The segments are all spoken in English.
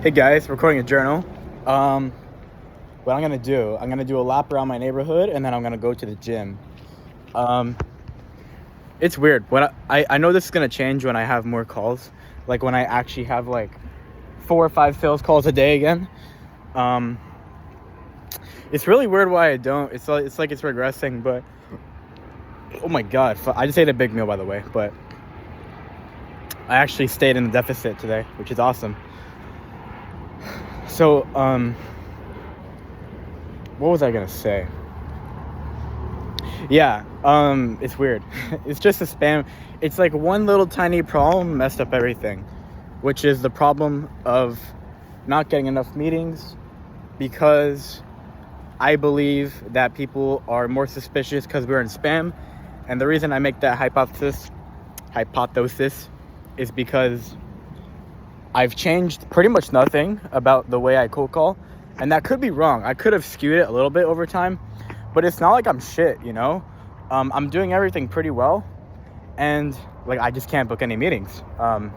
Hey guys, recording a journal. What I'm gonna do a lap around my neighborhood, and then I'm gonna go to the gym. It's weird. What I know this is gonna change when I have more calls, like when I actually have like 4 or 5 sales calls a day again. It's really weird why I don't. It's like it's regressing, but oh my god, I just ate a big meal, by the way, but I actually stayed in the deficit today, which is awesome. So, what was I gonna say? Yeah, it's weird. It's just a spam. It's like one little tiny problem messed up everything, which is the problem of not getting enough meetings, because I believe that people are more suspicious because we're in spam. And the reason I make that hypothesis is because I've changed pretty much nothing about the way I cold call, and that could be wrong. I could have skewed it a little bit over time, but it's not like I'm shit, you know? I'm doing everything pretty well, and like I just can't book any meetings, and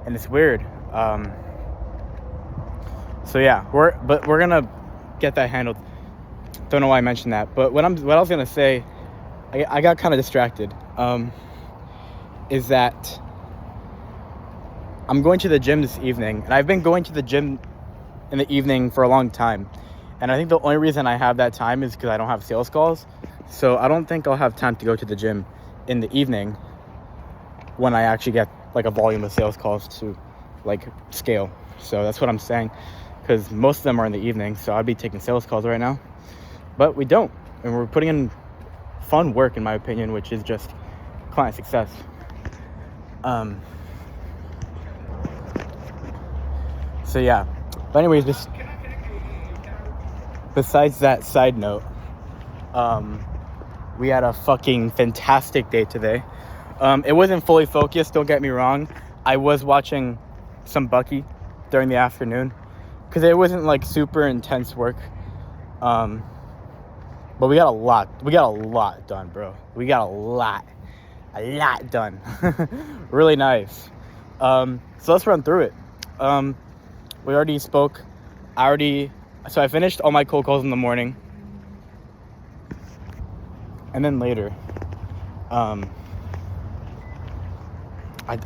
it's weird. So yeah, we're gonna get that handled. Don't know why I mentioned that, but what I was gonna say, I got kind of distracted. Is that I'm going to the gym this evening, and I've been going to the gym in the evening for a long time. And I think the only reason I have that time is because I don't have sales calls. So I don't think I'll have time to go to the gym in the evening when I actually get like a volume of sales calls to like scale. So that's what I'm saying, because most of them are in the evening. So I'd be taking sales calls right now, but we don't. And we're putting in fun work, in my opinion, which is just client success. So yeah, but anyways, besides that side note, we had a fucking fantastic day today. It wasn't fully focused, don't get me wrong. I was watching some Bucky during the afternoon, because it wasn't like super intense work. But we got a lot done, bro. We got a lot done. Really nice. So let's run through it. We already spoke. So I finished all my cold calls in the morning. And then later, I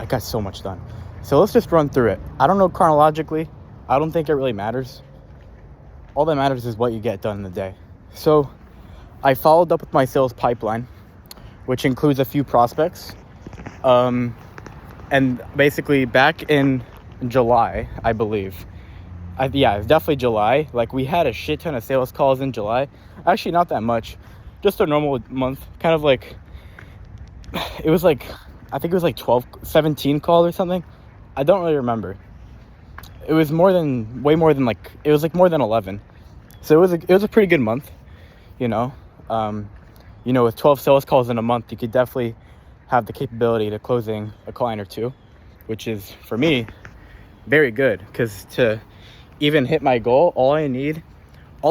got so much done. So let's just run through it. I don't know chronologically. I don't think it really matters. All that matters is what you get done in the day. So I followed up with my sales pipeline, which includes a few prospects. And basically back in July, I believe. Yeah, it's definitely July. Like, we had a shit ton of sales calls in July. Actually, not that much. Just a normal month. Kind of like, it was like, I think it was like 17 calls or something. I don't really remember. It was way more than like, it was like more than 11. So it was a pretty good month, you know. With 12 sales calls in a month, you could definitely have the capability to closing a client or two, which is, for me, very good, because to even hit my goal, all I need to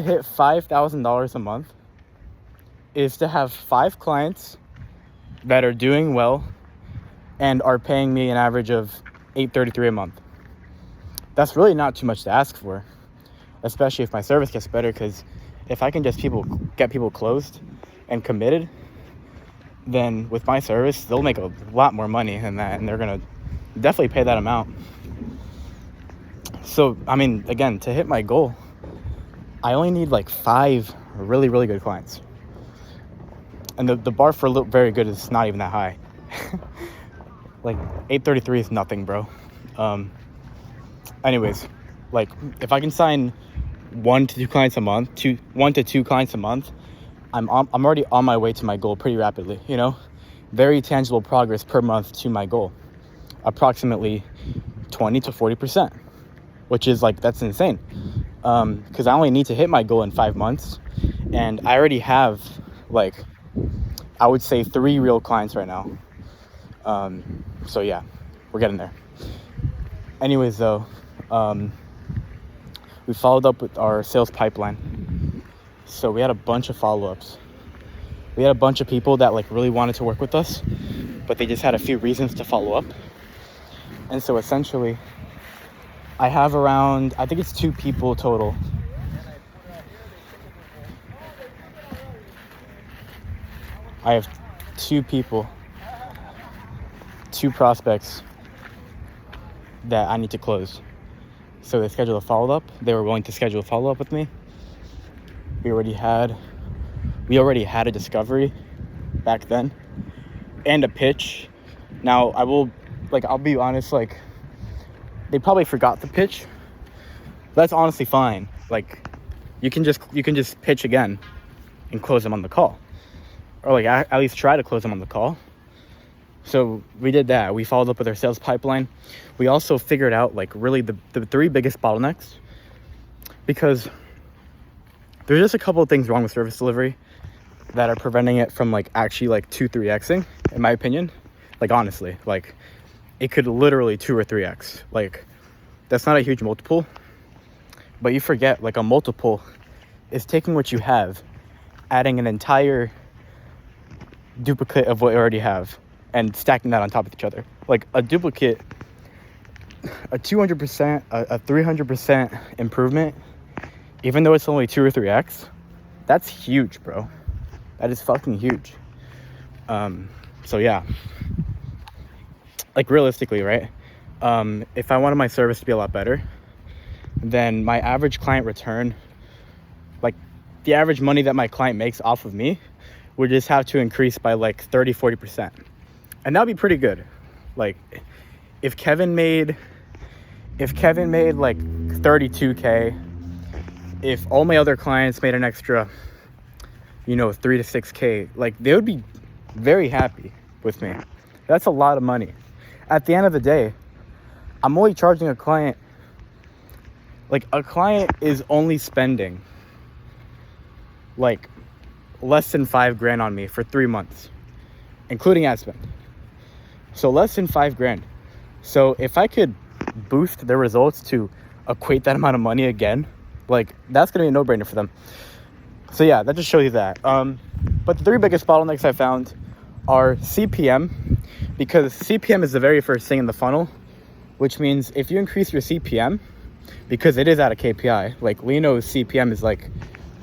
hit $5,000 a month is to have 5 clients that are doing well and are paying me an average of $833 a month. That's really not too much to ask for, especially if my service gets better, because if I can just get people closed and committed, then with my service, they'll make a lot more money than that, and they're gonna definitely pay that amount. So, I mean, again, to hit my goal, I only need like 5 really, really good clients. And the bar for very good is not even that high. Like, 833 is nothing, bro. Anyways, like, if I can sign 1 to 2 clients a month, 1 to 2 clients a month, I'm already on my way to my goal pretty rapidly, you know? Very tangible progress per month to my goal. Approximately 20 to 40%, which is like, that's insane. Because I only need to hit my goal in 5 months, and I already have like, I would say 3 real clients right now. So yeah, we're getting there. Anyways, though, we followed up with our sales pipeline. So we had a bunch of follow-ups. We had a bunch of people that like really wanted to work with us, but they just had a few reasons to follow up. And so essentially, I have around, I think it's 2 people total. I have 2 people, 2 prospects that I need to close. So they scheduled a follow-up. They were willing to schedule a follow-up with me. We already had a discovery back then and a pitch. Now I'll be honest, like, they probably forgot the pitch. That's honestly fine. Like, you can just pitch again and close them on the call, or like at least try to close them on the call. So we did that. We followed up with our sales pipeline. We also figured out like really the 3 biggest bottlenecks, because there's just a couple of things wrong with service delivery that are preventing it from like actually like 2-3xing, in my opinion. Like, honestly, like, it could literally 2 or 3x. Like, that's not a huge multiple, but you forget, like, a multiple is taking what you have, adding an entire duplicate of what you already have, and stacking that on top of each other. Like, a duplicate, a 200%, a 300% improvement, even though it's only 2 or 3x, that's huge, bro. That is fucking huge. So yeah, like, realistically, right? If I wanted my service to be a lot better, then my average client return, like the average money that my client makes off of me, would just have to increase by like 30-40%. And that'd be pretty good. Like, if Kevin made like 32K, if all my other clients made an extra, 3 to 6K, like, they would be very happy with me. That's a lot of money. At the end of the day, I'm only charging a client is only spending like less than $5,000 on me for 3 months, including ad spend. So less than $5,000. So if I could boost their results to equate that amount of money again, like, that's gonna be a no-brainer for them. So yeah, that just shows you that. But the 3 biggest bottlenecks I found are CPM, because CPM is the very first thing in the funnel, which means if you increase your CPM, because it is at a KPI, like Leno's CPM is like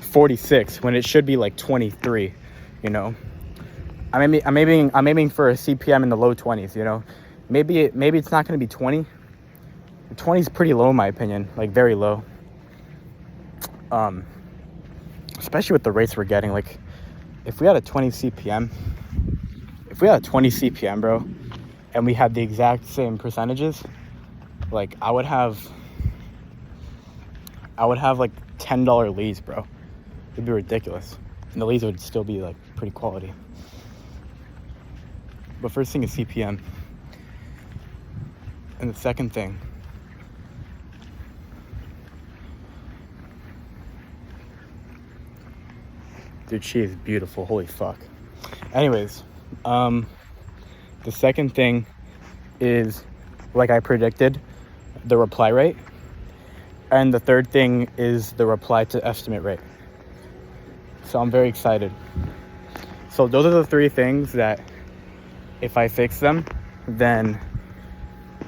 46 when it should be like 23, I'm aiming for a CPM in the low 20s, maybe it's not going to be 20. 20 is pretty low in my opinion, like very low. Especially with the rates we're getting. Like, if we had a 20 CPM, bro, and we had the exact same percentages, like, I would have like $10 leads, bro. It'd be ridiculous. And the leads would still be like pretty quality. But first thing is CPM. And the second thing, dude, she is beautiful. Holy fuck. Anyways, the second thing is, like I predicted, the reply rate. And the third thing is the reply to estimate rate. So I'm very excited. So those are the 3 things that if I fix them, then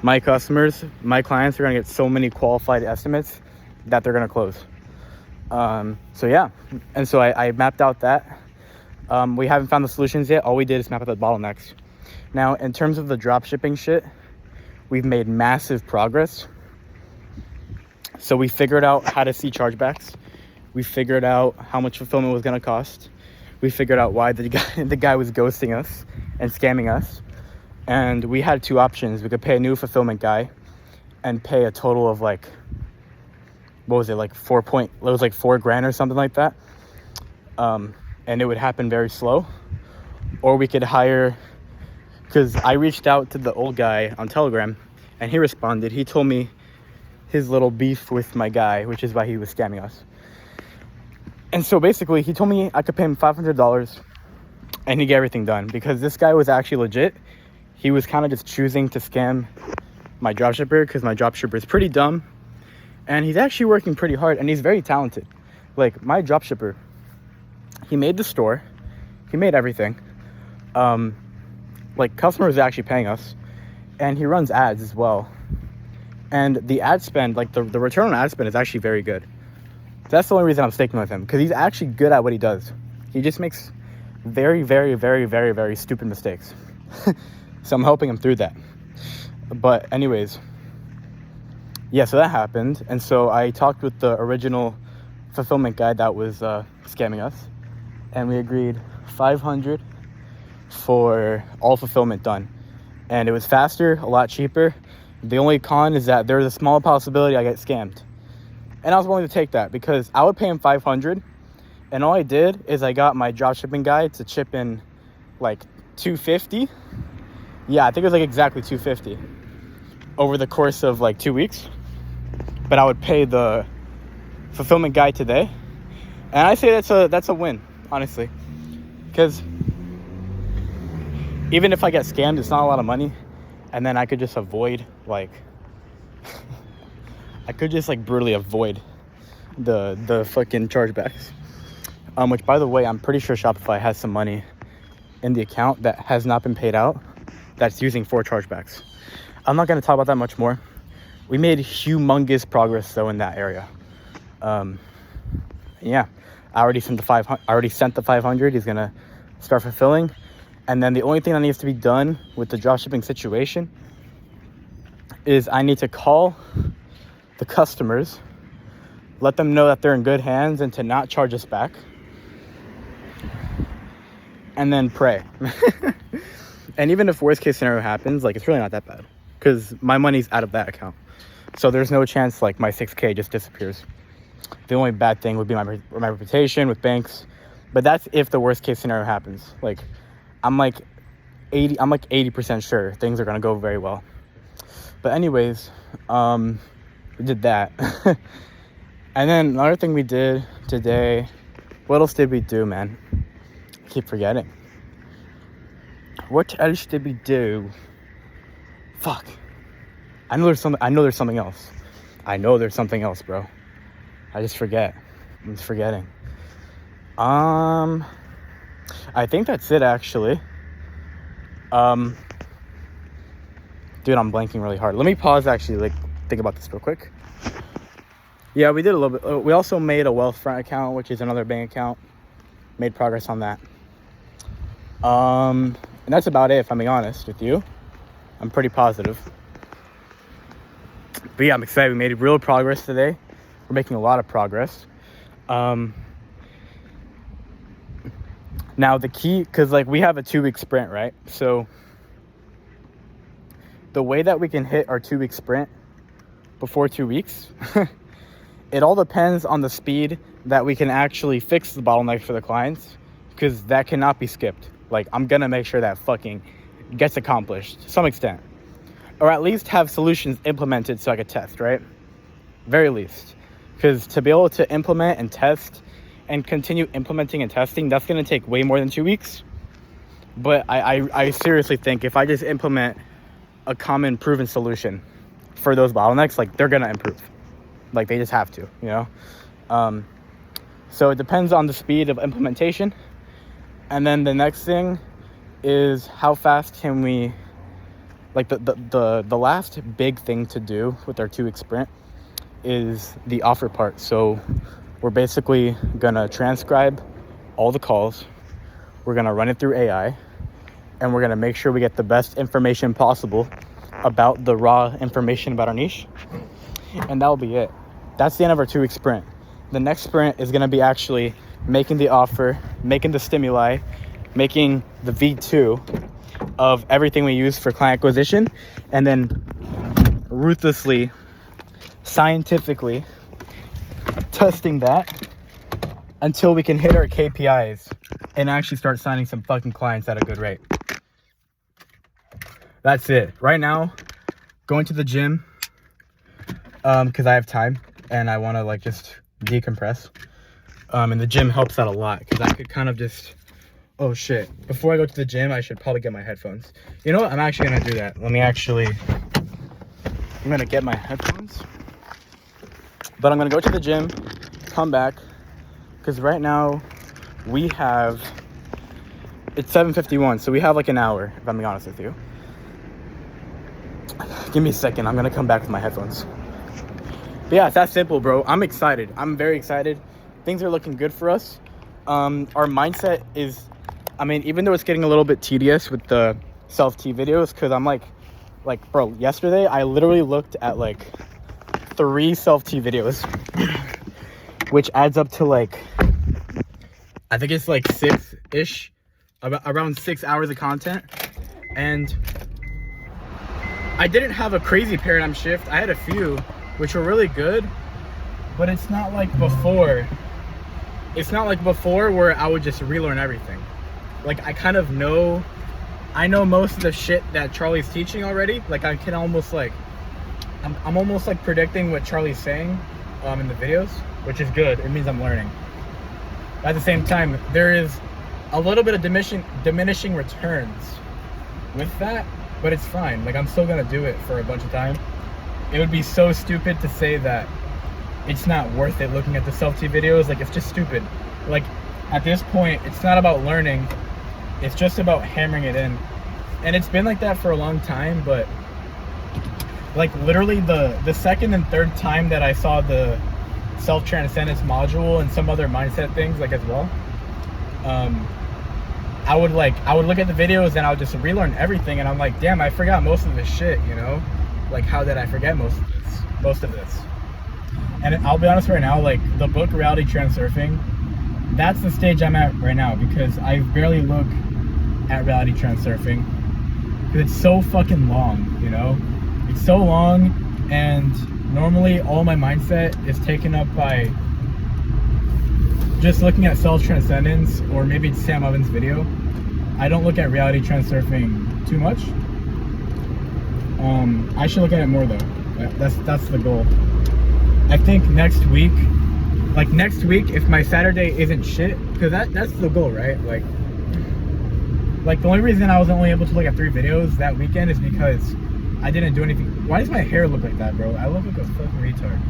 my clients are going to get so many qualified estimates that they're going to close. So yeah. And so I mapped out that. We haven't found the solutions yet. All we did is map out the bottlenecks. Now, in terms of the drop shipping shit, we've made massive progress. So we figured out how to see chargebacks. We figured out how much fulfillment was going to cost. We figured out why the guy was ghosting us and scamming us. And we had 2 options. We could pay a new fulfillment guy and pay a total of like, what was it, like $4,000 or something like that. And it would happen very slow. Or we could hire, because I reached out to the old guy on Telegram and he responded. He told me his little beef with my guy, which is why he was scamming us. And so basically he told me I could pay him $500 and he'd get everything done, because this guy was actually legit. He was kind of just choosing to scam my dropshipper because my dropshipper is pretty dumb and he's actually working pretty hard and he's very talented. Like, my dropshipper, he made the store, he made everything. Like, customers are actually paying us. and he runs ads as well. And the ad spend, like the return on ad spend is actually very good. That's the only reason I'm sticking with him, because he's actually good at what he does. He just makes very, very, very, very, very stupid mistakes. So I'm helping him through that. But anyways, yeah, so that happened. And so I talked with the original fulfillment guy that was scamming us, and we agreed $500 for all fulfillment done. And it was faster, a lot cheaper. The only con is that there's a small possibility I get scammed. And I was willing to take that, because I would pay him $500, and all I did is I got my dropshipping guy to chip in like $250. Yeah, I think it was like exactly $250 over the course of like 2 weeks. But I would pay the fulfillment guy today, and I say that's a win, honestly, because even if I get scammed, it's not a lot of money, and then I could just avoid like I could just like brutally avoid the fucking chargebacks. Which, by the way, I'm pretty sure Shopify has some money in the account that has not been paid out that's using for chargebacks. I'm not going to talk about that much more. We made humongous progress though in that area. Yeah, I already sent the 500. He's gonna start fulfilling, and then the only thing that needs to be done with the dropshipping situation is I need to call the customers, let them know that they're in good hands and to not charge us back, and then pray. And even if worst case scenario happens, like, it's really not that bad, because my money's out of that account, so there's no chance like my 6K just disappears. The only bad thing would be my reputation with banks, but that's if the worst case scenario happens. Like, I'm like 80% sure things are gonna go very well. But anyways, we did that. And then another thing we did today, what else did we do, man? I keep forgetting. What else did we do? Fuck. I know there's something else. I know there's something else, bro. I just forget. I'm just forgetting. I think that's it, actually. Dude, I'm blanking really hard. Let me pause, actually, like, think about this real quick. Yeah, we did a little bit. We also made a Wealthfront account, which is another bank account. Made progress on that. And that's about it, if I'm being honest with you. I'm pretty positive. But yeah, I'm excited. We made real progress today. We're making a lot of progress. Now the key, because like we have a 2-week sprint, right? So the way that we can hit our 2-week sprint before 2 weeks, it all depends on the speed that we can actually fix the bottlenecks for the clients, because that cannot be skipped. Like, I'm gonna make sure that fucking gets accomplished to some extent, or at least have solutions implemented so I could test, right? Very least. Because to be able to implement and test and continue implementing and testing, that's going to take way more than 2 weeks. But I seriously think if I just implement a common proven solution for those bottlenecks, like, they're going to improve. Like, they just have to, you know? So it depends on the speed of implementation. And then the next thing is how fast can we, like, the last big thing to do with our 2-week sprint is the offer part. So we're basically gonna transcribe all the calls, we're gonna run it through AI, and we're gonna make sure we get the best information possible about the raw information about our niche, and that'll be it. That's the end of our 2-week sprint. The next sprint is gonna be actually making the offer, making the stimuli, making the V2 of everything we use for client acquisition, and then ruthlessly, scientifically testing that until we can hit our KPIs and actually start signing some fucking clients at a good rate. That's it. Right now, going to the gym, because I have time and I want to like just decompress. And the gym helps out a lot, because I could kind of just, oh shit, before I go to the gym, I should probably get my headphones. You know what? I'm actually going to do that. I'm going to get my headphones. But I'm going to go to the gym, come back, because right now it's 7:51, so we have like an hour, if I'm being honest with you. Give me a second. I'm gonna come back with my headphones. But yeah, it's that simple, bro. I'm excited. I'm very excited. Things are looking good for us. Our mindset is, I mean, even though it's getting a little bit tedious with the self-T videos, because I'm like, bro, yesterday I literally looked at like 3 self-T videos, which adds up to like, I think it's like 6-ish, around 6 hours of content. And I didn't have a crazy paradigm shift. I had a few, which were really good, but it's not like before. It's not like before where I would just relearn everything. Like, I kind of know, I know most of the shit that Charlie's teaching already. Like, I can almost like, I'm almost like predicting what Charlie's saying in the videos, which is good. It means I'm learning. At the same time, there is a little bit of diminishing returns with that, but it's fine. Like, I'm still gonna do it for a bunch of time. It would be so stupid to say that it's not worth it looking at the self-T videos. Like, it's just stupid. Like, at this point, it's not about learning. It's just about hammering it in. And it's been like that for a long time, but like literally the second and third time that I saw the self-transcendence module and some other mindset things like as well, I would look at the videos and I would just relearn everything, and I'm like, damn, I forgot most of this shit, you know? Like, how did I forget most of this? And I'll be honest right now, like, the book Reality Transurfing, that's the stage I'm at right now, because I barely look at Reality Transurfing because it's so fucking long, you know? It's so long, and normally all my mindset is taken up by just looking at self-transcendence, or maybe it's Sam Ovens' video. I don't look at Reality Transurfing too much. I should look at it more though. That's the goal. I think next week, if my Saturday isn't shit, because that's the goal, right? Like the only reason I was only able to look at 3 videos that weekend is because I didn't do anything. Why does my hair look like that, bro? I look like a fucking retard.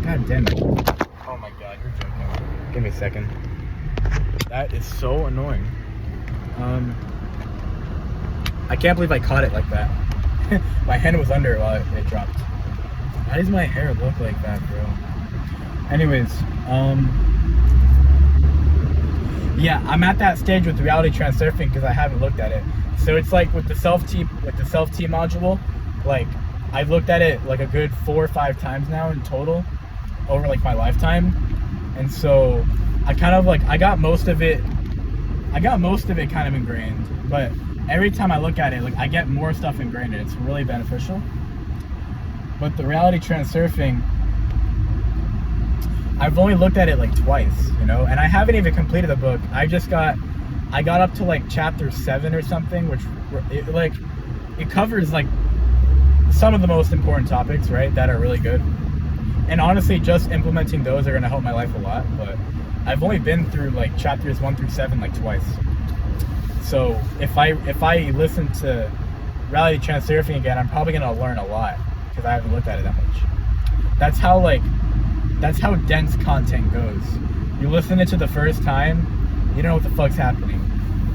God damn it. Oh my god, you're joking. Give me a second. That is so annoying. I can't believe I caught it like that. My hand was under it while it dropped. Why does my hair look like that, bro? Anyways, yeah, I'm at that stage with Reality Transurfing because I haven't looked at it. So it's like with the self-T module, like I've looked at it like a good 4 or 5 times now in total over like my lifetime. And so I kind of like, I got most of it kind of ingrained, but every time I look at it, like I get more stuff ingrained and it's really beneficial. But the Reality Transurfing, I've only looked at it like twice, you know, and I haven't even completed the book. I got up to like chapter 7 or something, which it covers like some of the most important topics, right, that are really good. And honestly, just implementing those are going to help my life a lot. But I've only been through like chapters 1 through 7 like twice. So if I listen to Reality Transurfing again, I'm probably going to learn a lot because I haven't looked at it that much. That's how dense content goes. You listen it to the first time, you don't know what the fuck's happening.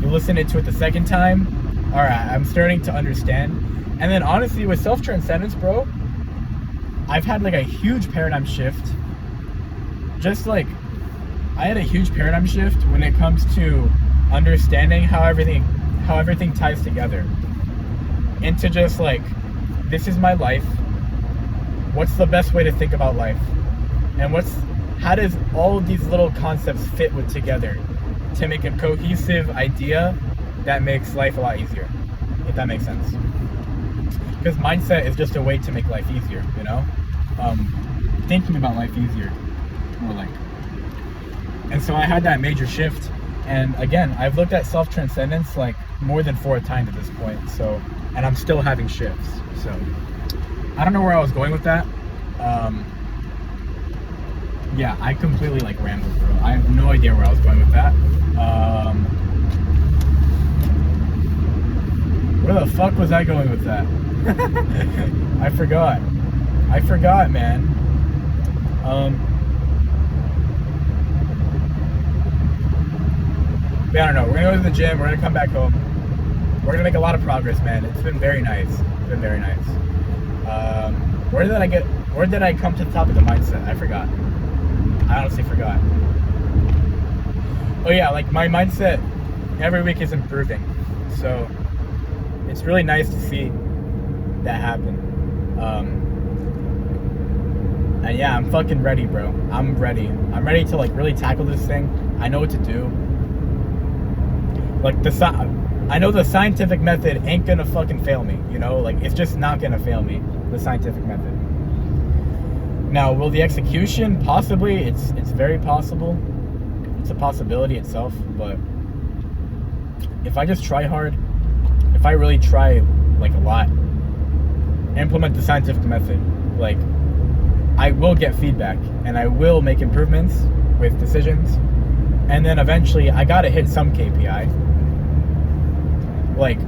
You listen to it the second time, all right, I'm starting to understand. And then honestly, with self-transcendence, bro, I've had like a huge paradigm shift. Just like, I had a huge paradigm shift when it comes to understanding how everything ties together. Into just like, this is my life. What's the best way to think about life? And how does all of these little concepts fit together to make a cohesive idea that makes life a lot easier, if that makes sense. Because mindset is just a way to make life easier, you know? Thinking about life easier, more like. And so I had that major shift. And again, I've looked at self-transcendence like more than 4 times at this point. So, and I'm still having shifts. So I don't know where I was going with that. Yeah, I completely like rambled, bro. I have no idea where I was going with that. Where the fuck was I going with that? I forgot, man. But I don't know. We're gonna go to the gym. We're gonna come back home. We're gonna make a lot of progress, man. It's been very nice. It's been very nice. Where did I come to the topic of mindset? I forgot. I honestly forgot. Oh yeah, like my mindset every week is improving. So it's really nice to see that happen. And yeah, I'm fucking ready, bro. I'm ready. I'm ready to like really tackle this thing. I know what to do. Like I know the scientific method ain't gonna fucking fail me, you know? Like it's just not gonna fail me, the scientific method. Now, will the execution possibly? It's very possible. It's a possibility itself, but if I just try hard, if I really try like a lot, implement the scientific method, like I will get feedback and I will make improvements with decisions, and then eventually I gotta hit some KPI. Like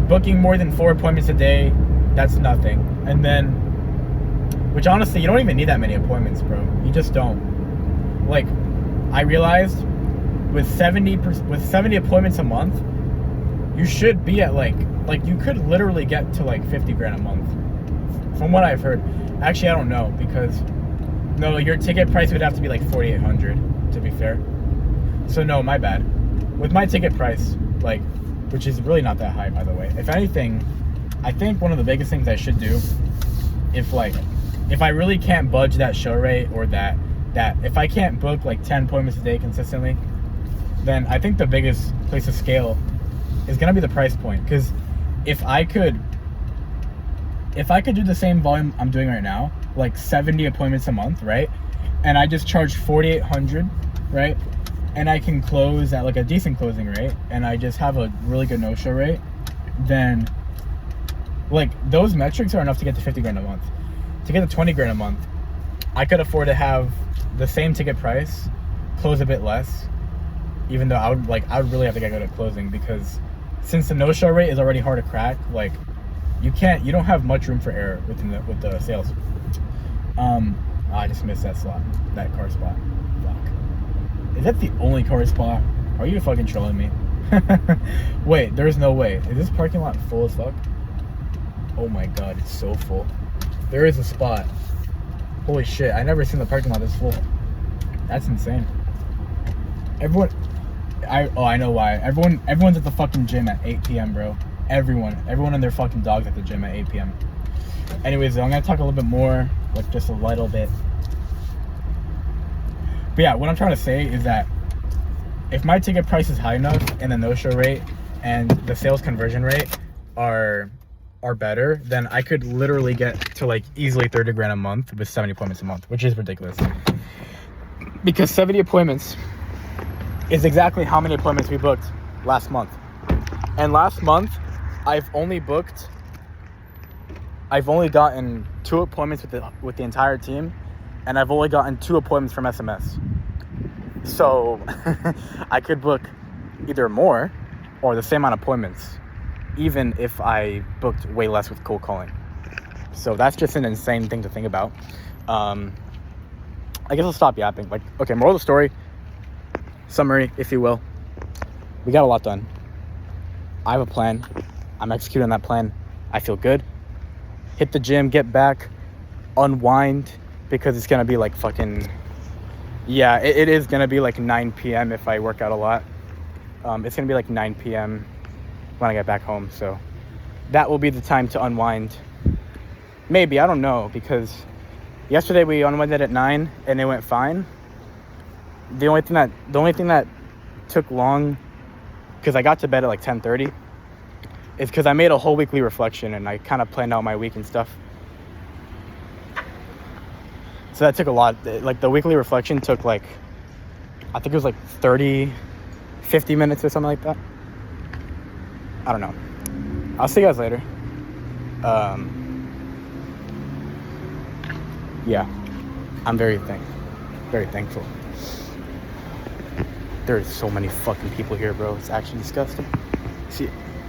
booking more than 4 appointments a day, that's nothing. And then, which honestly, you don't even need that many appointments, bro. You just don't. Like, I realized with 70 appointments a month, you should be at like you could literally get to like 50 grand a month. From what I've heard. Actually, I don't know, because no, your ticket price would have to be like 4,800 to be fair. So no, my bad. With my ticket price, like, which is really not that high, by the way. If anything, I think one of the biggest things I should do, if I really can't budge that show rate, or that if I can't book like 10 appointments a day consistently, then I think the biggest place to scale is gonna be the price point. Because if I could do the same volume I'm doing right now, like 70 appointments a month, right? And I just charge 4,800, right? And I can close at like a decent closing rate, and I just have a really good no-show rate, then like those metrics are enough to get to 50 grand a month. To get to 20 grand a month, I could afford to have the same ticket price, close a bit less, even though I would really have to get good at closing, because since the no-show rate is already hard to crack, like you don't have much room for error with the sales. I just missed that car spot. Fuck. Is that the only car spot? Are you fucking trolling me? Wait, there's no way. Is this parking lot full as fuck? Oh my god, it's so full. There is a spot. Holy shit, I never seen the parking lot this full. That's insane. I know why. Everyone's at the fucking gym at 8 p.m, bro. Everyone and their fucking dogs at the gym at 8 p.m. Anyways, I'm gonna talk a little bit more, like just a little bit. But yeah, what I'm trying to say is that if my ticket price is high enough, and the no-show rate and the sales conversion rate are better, then I could literally get to like easily 30 grand a month with 70 appointments a month, which is ridiculous. Because 70 appointments is exactly how many appointments we booked last month. And last month, I've only gotten 2 appointments with the entire team, and I've only gotten 2 appointments from SMS. So I could book either more or the same amount of appointments, even if I booked way less with cold calling. So that's just an insane thing to think about. I guess I'll stop yapping. Like, okay, moral of the story, summary, if you will. We got a lot done. I have a plan. I'm executing that plan. I feel good. Hit the gym, get back, unwind, because it's gonna be like fucking, yeah, it is gonna be like 9 p.m. if I work out a lot. It's gonna be like 9 p.m. when I get back home, so that will be the time to unwind. Maybe, I don't know, because yesterday we unwinded at 9 and it went fine. The only thing that took long, because I got to bed at like 10:30, is because I made a whole weekly reflection and I kind of planned out my week and stuff. So that took a lot. Like the weekly reflection took like, I think it was like 50 minutes or something like that. I don't know. I'll see you guys later. Yeah, I'm very thankful. There's so many fucking people here, bro. It's actually disgusting. See